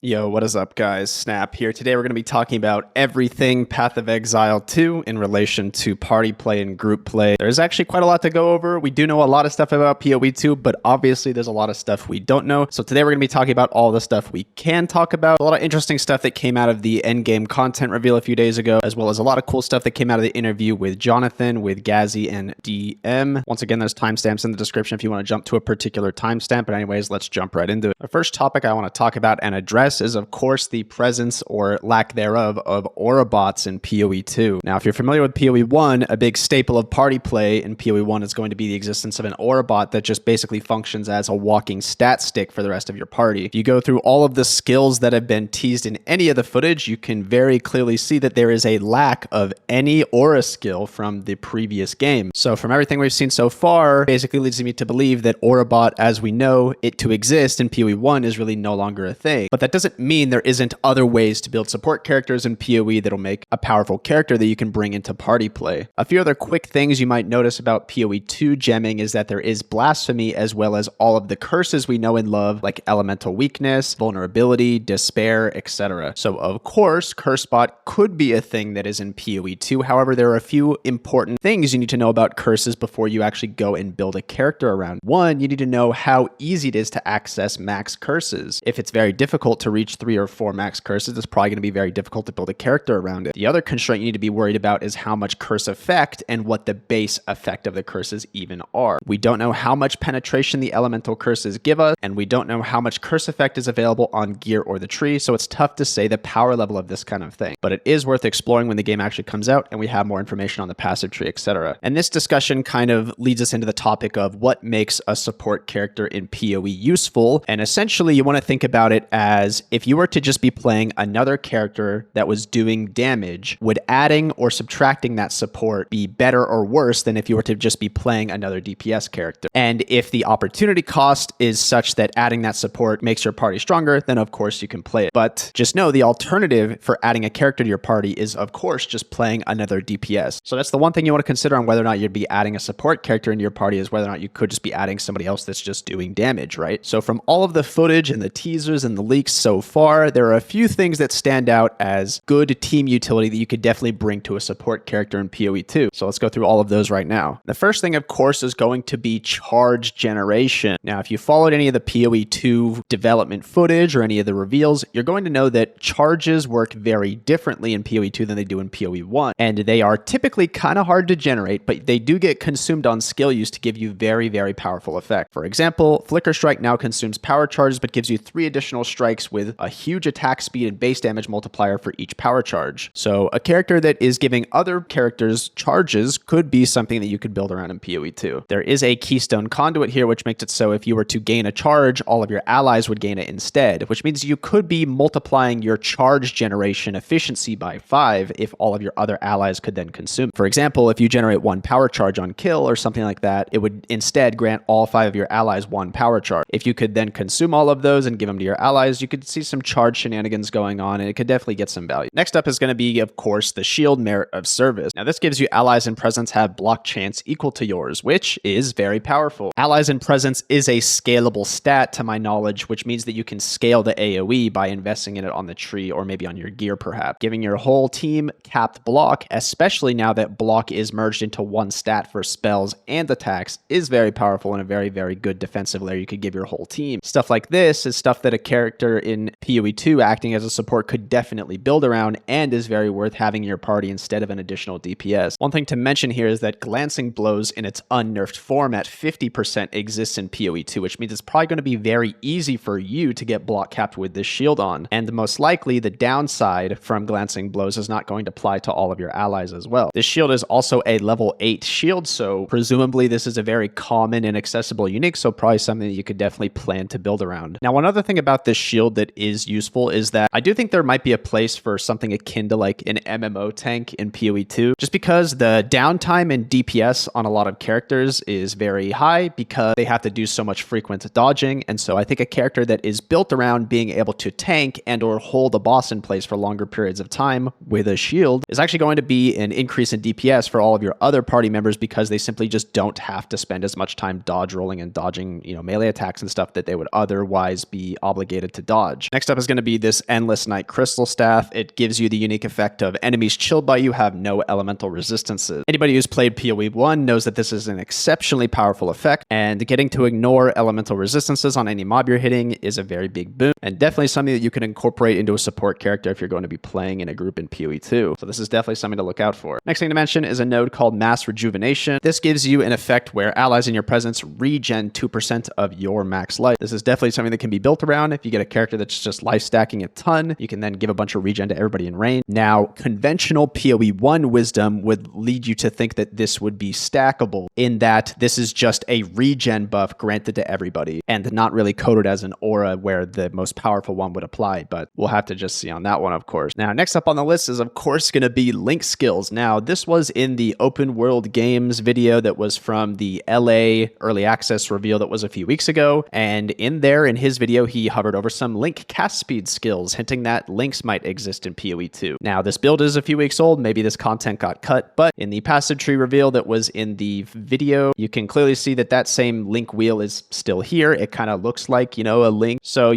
Yo, what is up, guys? Snap here. Today we're going to be talking about everything Path of Exile 2 in relation to party play and group play. There's actually quite a lot to go over. We do know a lot of stuff about POE2, but obviously there's a lot of stuff we don't know. So today we're going to be talking about all the stuff we can talk about. A lot of interesting stuff that came out of the endgame content reveal a few days ago, as well as a lot of cool stuff that came out of the interview with Jonathan, with Gazzy, and DM. Once again, there's timestamps in the description if you want to jump to a particular timestamp. But anyways, let's jump right into it. The first topic I want to talk about and address is, of course, the presence or lack thereof of Aurabots in POE2. Now, if you're familiar with POE1, a big staple of party play in POE1 is going to be the existence of an Aurabot that just basically functions as a walking stat stick for the rest of your party. If you go through all of the skills that have been teased in any of the footage, you can very clearly see that there is a lack of any aura skill from the previous game. So from everything we've seen so far, basically leads me to believe that Aurabot, as we know it to exist in POE1, is really no longer a thing. But that doesn't mean there isn't other ways to build support characters in PoE that'll make a powerful character that you can bring into party play. A few other quick things you might notice about PoE2 gemming is that there is blasphemy, as well as all of the curses we know and love, like elemental weakness, vulnerability, despair, etc. So of course, Cursebot could be a thing that is in PoE2. However, there are a few important things you need to know about curses before you actually go and build a character around. One, you need to know how easy it is to access max curses. If it's very difficult to reach 3 or 4 max curses, it's probably going to be very difficult to build a character around it. The other constraint you need to be worried about is how much curse effect and what the base effect of the curses even are. We don't know how much penetration the elemental curses give us, and we don't know how much curse effect is available on gear or the tree, so it's tough to say the power level of this kind of thing. But it is worth exploring when the game actually comes out and we have more information on the passive tree, etc. And this discussion kind of leads us into the topic of what makes a support character in PoE useful, and essentially you want to think about it as if you were to just be playing another character that was doing damage, would adding or subtracting that support be better or worse than if you were to just be playing another DPS character? And if the opportunity cost is such that adding that support makes your party stronger, then of course you can play it. But just know the alternative for adding a character to your party is of course just playing another DPS. So that's the one thing you want to consider on whether or not you'd be adding a support character into your party, is whether or not you could just be adding somebody else that's just doing damage, right? So from all of the footage and the teasers and the leaks so far, there are a few things that stand out as good team utility that you could definitely bring to a support character in PoE2. So let's go through all of those right now. The first thing, of course, is going to be charge generation. Now, if you followed any of the PoE2 development footage or any of the reveals, you're going to know that charges work very differently in PoE2 than they do in PoE1. And they are typically kind of hard to generate, but they do get consumed on skill use to give you very, very powerful effect. For example, Flicker Strike now consumes power charges, but gives you 3 additional strikes with a huge attack speed and base damage multiplier for each power charge. So a character that is giving other characters charges could be something that you could build around in PoE2. There is a keystone conduit here, which makes it so if you were to gain a charge, all of your allies would gain it instead, which means you could be multiplying your charge generation efficiency by 5 if all of your other allies could then consume. For example, if you generate 1 power charge on kill or something like that, it would instead grant all 5 of your allies 1 power charge. If you could then consume all of those and give them to your allies, you could see some charge shenanigans going on, and it could definitely get some value. Next up is going to be, of course, the shield merit of service. Now, this gives you allies in presence have block chance equal to yours, which is very powerful. Allies in presence is a scalable stat to my knowledge, which means that you can scale the AoE by investing in it on the tree or maybe on your gear perhaps. Giving your whole team capped block, especially now that block is merged into 1 stat for spells and attacks, is very powerful and a very, very good defensive layer you could give your whole team. Stuff like this is stuff that a character in PoE2 acting as a support could definitely build around and is very worth having in your party instead of an additional DPS. One thing to mention here is that glancing blows in its unnerfed form at 50% exists in PoE2, which means it's probably going to be very easy for you to get block capped with this shield on. And most likely the downside from glancing blows is not going to apply to all of your allies as well. This shield is also a level 8 shield, so presumably this is a very common and accessible unique, so probably something that you could definitely plan to build around. Now, one other thing about this shield that is useful is that I do think there might be a place for something akin to like an MMO tank in PoE2, just because the downtime and DPS on a lot of characters is very high because they have to do so much frequent dodging. And so I think a character that is built around being able to tank and or hold a boss in place for longer periods of time with a shield is actually going to be an increase in DPS for all of your other party members, because they simply just don't have to spend as much time dodge rolling and dodging, melee attacks and stuff that they would otherwise be obligated to dodge. dodge. Next up is going to be this Endless Night Crystal Staff. It gives you the unique effect of enemies chilled by you have no elemental resistances. Anybody who's played POE1 knows that this is an exceptionally powerful effect, and getting to ignore elemental resistances on any mob you're hitting is a very big boon, and definitely something that you can incorporate into a support character if you're going to be playing in a group in POE2. So this is definitely something to look out for. Next thing to mention is a node called Mass Rejuvenation. This gives you an effect where allies in your presence regen 2% of your max life. This is definitely something that can be built around. If you get a character that's just life stacking a ton, you can then give a bunch of regen to everybody in range. Now, conventional POE1 wisdom would lead you to think that this would be stackable, in that this is just a regen buff granted to everybody and not really coded as an aura where the most powerful one would apply, but we'll have to just see on that one, of course. Now, next up on the list is, of course, going to be Link skills. Now, this was in the open world games video that was from the LA early access reveal that was a few weeks ago, and in his video, he hovered over some Link cast speed skills, hinting that Links might exist in POE2. Now, this build is a few weeks old, maybe this content got cut, but in the passive tree reveal that was in the video, you can clearly see that that same Link wheel is still here. It kind of looks like, a Link. So,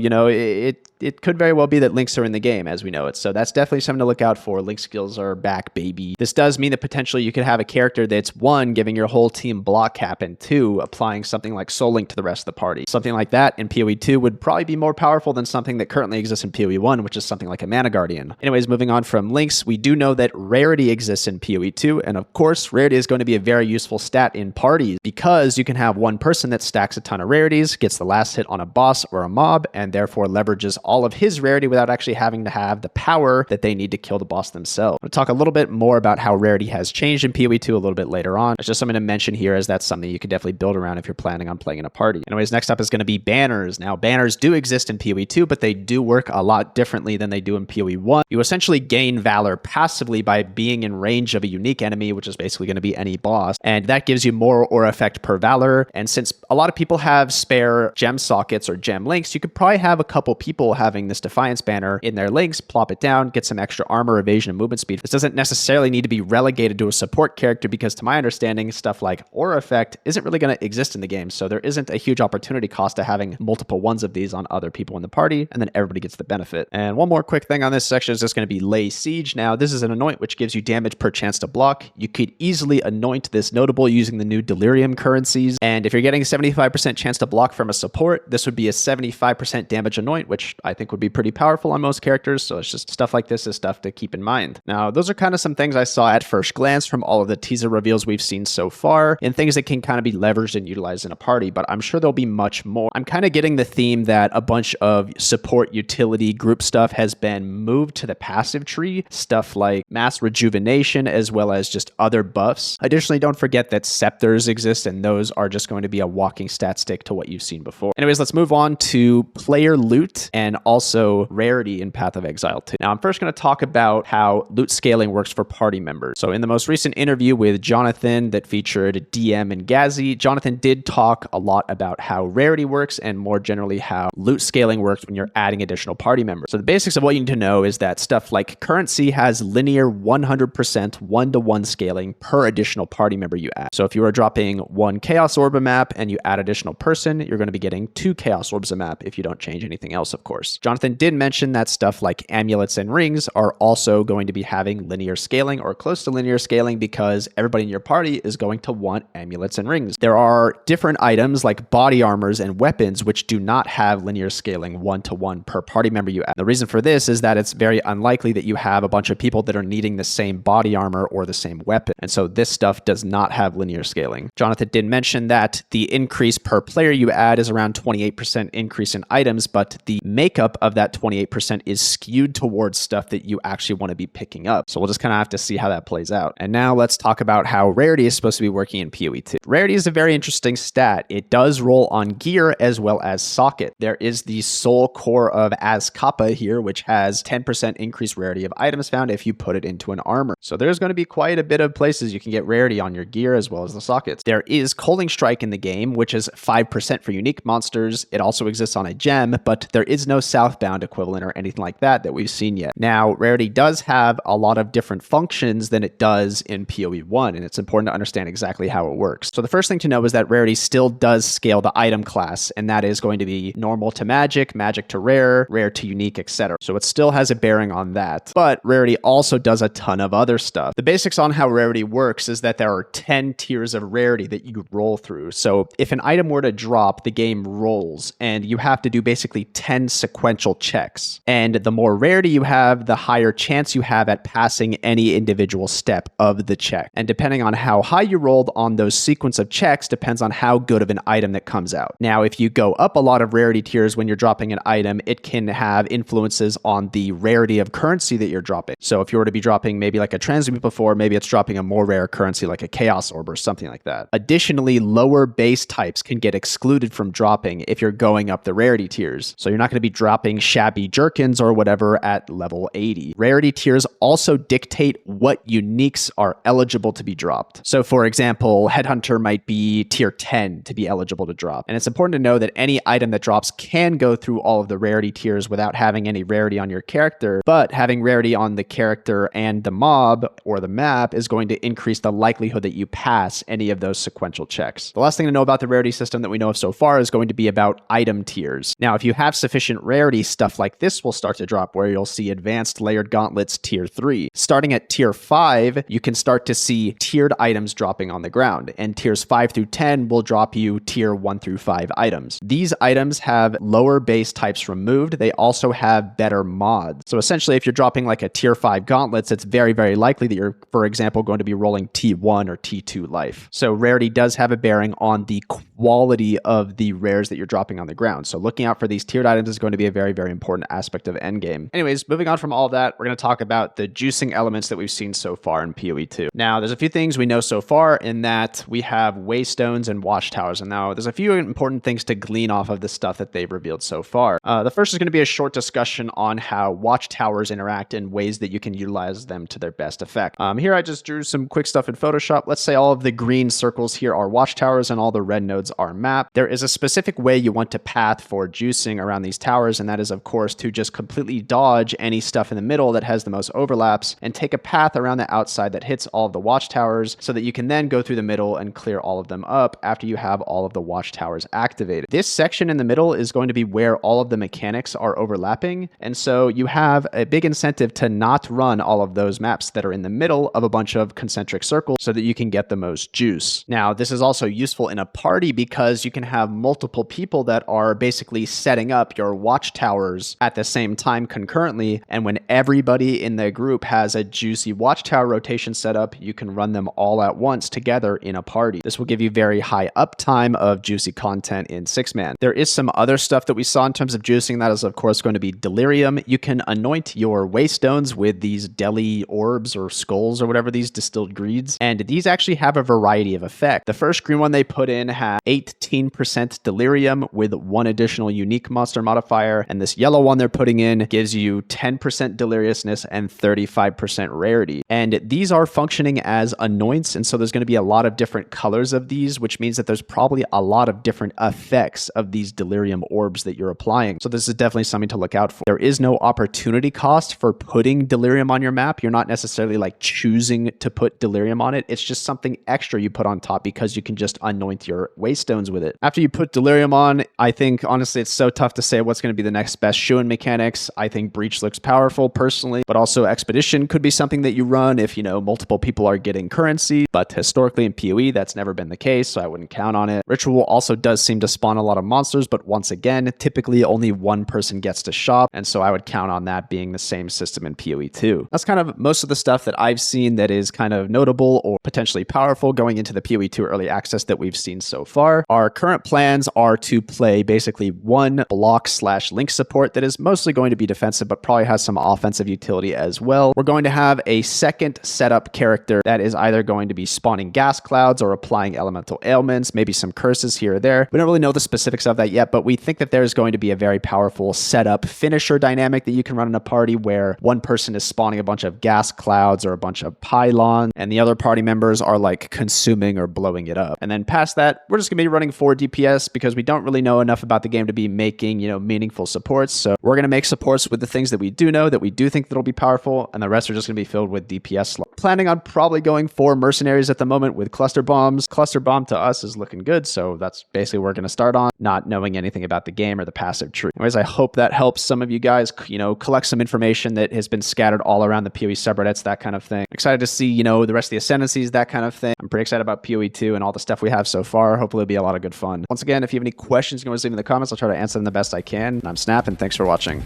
it could very well be that Links are in the game as we know it. So that's definitely something to look out for. Link skills are back, baby. This does mean that potentially you could have a character that's 1, giving your whole team block cap, and 2, applying something like Soul Link to the rest of the party. Something like that in POE2 would probably be more powerful than something that currently exists in POE1, which is something like a Mana Guardian. Anyways, moving on from Links, we do know that Rarity exists in POE2, and of course, Rarity is going to be a very useful stat in parties because you can have one person that stacks a ton of rarities, gets the last hit on a boss or a mob, and therefore leverages all of his rarity without actually having to have the power that they need to kill the boss themselves. I'll talk a little bit more about how Rarity has changed in POE2 a little bit later on. It's just something to mention here, as that's something you could definitely build around if you're planning on playing in a party. Anyways, next up is going to be banners. Now, banners do exist in POE2, but they do work a lot differently than they do in POE1. You essentially gain valor passively by being in range of a unique enemy, which is basically going to be any boss, and that gives you more aura effect per valor. And since a lot of people have spare gem sockets or gem links, you could probably have a couple people having this Defiance banner in their links, plop it down, get some extra armor, evasion, and movement speed. This doesn't necessarily need to be relegated to a support character because, to my understanding, stuff like aura effect isn't really going to exist in the game, so there isn't a huge opportunity cost to having multiple ones of these on other people in the party, and then everybody gets the benefit. And one more quick thing on this section is just going to be Lay Siege. Now, this is an anoint which gives you damage per chance to block. You could easily anoint this notable using the new Delirium currencies, and if you're getting a 75% chance to block from a support, this would be a 75% damage anoint, which I think would be pretty powerful on most characters, so it's just stuff like this is stuff to keep in mind. Now, those are kind of some things I saw at first glance from all of the teaser reveals we've seen so far, and things that can kind of be leveraged and utilized in a party, but I'm sure there'll be much more. I'm kind of getting the theme that a bunch of support utility group stuff has been moved to the passive tree, stuff like Mass Rejuvenation, as well as just other buffs. Additionally, don't forget that scepters exist, and those are just going to be a walking stat stick to what you've seen before. Anyways, let's move on to player loot and also Rarity in Path of Exile 2. Now, I'm first going to talk about how loot scaling works for party members. So in the most recent interview with Jonathan that featured DM and Gazi, Jonathan did talk a lot about how Rarity works and more generally how loot scaling works when you're adding additional party members. So the basics of what you need to know is that stuff like currency has linear 100% one-to-one scaling per additional party member you add. So if you are dropping 1 Chaos Orb a map and you add additional person, you're going to be getting 2 Chaos Orbs a map if you don't change anything else, of course. Jonathan did mention that stuff like amulets and rings are also going to be having linear scaling or close to linear scaling because everybody in your party is going to want amulets and rings. There are different items like body armors and weapons which do not have linear scaling 1-to-1 per party member you add. The reason for this is that it's very unlikely that you have a bunch of people that are needing the same body armor or the same weapon, and so this stuff does not have linear scaling. Jonathan did mention that the increase per player you add is around 28% increase in items, but the makeup of that 28% is skewed towards stuff that you actually want to be picking up. So we'll just kind of have to see how that plays out. And now let's talk about how Rarity is supposed to be working in POE2. Rarity is a very interesting stat. It does roll on gear as well as socket. There is the soul core of Azkapa here, which has 10% increased rarity of items found if you put it into an armor. So there's going to be quite a bit of places you can get rarity on your gear as well as the sockets. There is Culling Strike in the game, which is 5% for unique monsters. It also exists on a gem, but there is no no Southbound equivalent or anything like that we've seen yet. Now, Rarity does have a lot of different functions than it does in POE1, and it's important to understand exactly how it works. So the first thing to know is that Rarity still does scale the item class, and that is going to be normal to magic, magic to rare, rare to unique, etc. So it still has a bearing on that. But Rarity also does a ton of other stuff. The basics on how Rarity works is that there are 10 tiers of rarity that you roll through. So if an item were to drop, the game rolls, and you have to do basically 10 sequential checks. And the more rarity you have, the higher chance you have at passing any individual step of the check. And depending on how high you rolled on those sequence of checks depends on how good of an item that comes out. Now, if you go up a lot of rarity tiers when you're dropping an item, it can have influences on the rarity of currency that you're dropping. So if you were to be dropping maybe like a transmute before, maybe it's dropping a more rare currency like a chaos orb or something like that. Additionally, lower base types can get excluded from dropping if you're going up the rarity tiers. So you're not going to be dropping shabby jerkins or whatever at level 80. Rarity tiers also dictate what uniques are eligible to be dropped. So for example, Headhunter might be tier 10 to be eligible to drop. And it's important to know that any item that drops can go through all of the rarity tiers without having any rarity on your character, but having rarity on the character and the mob or the map is going to increase the likelihood that you pass any of those sequential checks. The last thing to know about the rarity system that we know of so far is going to be about item tiers. Now, if you have sufficient rarity, stuff like this will start to drop, where you'll see advanced layered gauntlets tier 3. Starting at tier 5, you can start to see tiered items dropping on the ground, and tiers 5 through 10 will drop you tier 1 through 5 items. These items have lower base types removed. They also have better mods. So essentially, if you're dropping like a tier 5 gauntlets, it's very, very likely that you're, for example, going to be rolling T1 or T2 life. So rarity does have a bearing on the quality of the rares that you're dropping on the ground. So looking out for these tiered items is going to be a very, very important aspect of endgame. Anyways, moving on from all that, we're going to talk about the juicing elements that we've seen so far in POE2. Now, there's a few things we know so far in that we have waystones and watchtowers. And now there's a few important things to glean off of the stuff that they've revealed so far. The first is going to be a short discussion on how watchtowers interact and ways that you can utilize them to their best effect. Here I just drew some quick stuff in Photoshop. Let's say all of the green circles here are watchtowers and all the red nodes are mapped. There is a specific way you want to path for juicing around these towers, and that is, of course, to just completely dodge any stuff in the middle that has the most overlaps and take a path around the outside that hits all of the watchtowers so that you can then go through the middle and clear all of them up after you have all of the watchtowers activated. This section in the middle is going to be where all of the mechanics are overlapping, and so you have a big incentive to not run all of those maps that are in the middle of a bunch of concentric circles so that you can get the most juice. Now, this is also useful in a party because you can have multiple people that are basically setting up your watchtowers at the same time concurrently, and when everybody in the group has a juicy watchtower rotation set up, you can run them all at once together in a party. This will give you very high uptime of juicy content in 6-man. There is some other stuff that we saw in terms of juicing. That is, of course, going to be delirium. You can anoint your waystones with these deli orbs or skulls or whatever, these distilled greeds, and these actually have a variety of effect. The first green one they put in had 18% delirium with 1 additional unique monster modifier, and this yellow one they're putting in gives you 10% deliriousness and 35% rarity. And these are functioning as anoints, and so there's going to be a lot of different colors of these, which means that there's probably a lot of different effects of these delirium orbs that you're applying. So this is definitely something to look out for. There is no opportunity cost for putting delirium on your map. You're not necessarily like choosing to put delirium on it. It's just something extra you put on top because you can just anoint your waystones with it. After you put delirium on, I think honestly it's so tough to say what's going to be the next best shoe-in mechanics. I think Breach looks powerful personally, but also Expedition could be something that you run if, you know, multiple people are getting currency, but historically in PoE that's never been the case, so I wouldn't count on it. Ritual also does seem to spawn a lot of monsters, but once again, typically only one person gets to shop, and so I would count on that being the same system in PoE2. That's kind of most of the stuff that I've seen that is kind of notable or potentially powerful going into the PoE2 early access that we've seen so far. Our current plans are to play basically one block/link support that is mostly going to be defensive, but probably has some offensive utility as well. We're going to have a second setup character that is either going to be spawning gas clouds or applying elemental ailments, maybe some curses here or there. We don't really know the specifics of that yet, but we think that there's going to be a very powerful setup finisher dynamic that you can run in a party where one person is spawning a bunch of gas clouds or a bunch of pylons, and the other party members are like consuming or blowing it up. And then past that, we're just going to be running 4 DPS because we don't really know enough about the game to be making, you know, meaningful meaningful supports. So we're going to make supports with the things that we do know, that we do think that'll be powerful, and the rest are just going to be filled with DPS slots. Planning on probably going for mercenaries at the moment with cluster bombs. Cluster bomb to us is looking good, so that's basically what we're going to start on, not knowing anything about the game or the passive tree. Anyways, I hope that helps some of you guys, collect some information that has been scattered all around the PoE subreddits, that kind of thing. Excited to see, the rest of the ascendancies, that kind of thing. I'm pretty excited about PoE2 and all the stuff we have so far. Hopefully it'll be a lot of good fun. Once again, if you have any questions, you can always leave in the comments. I'll try to answer them the best I can. I'm Snap, and thanks for watching.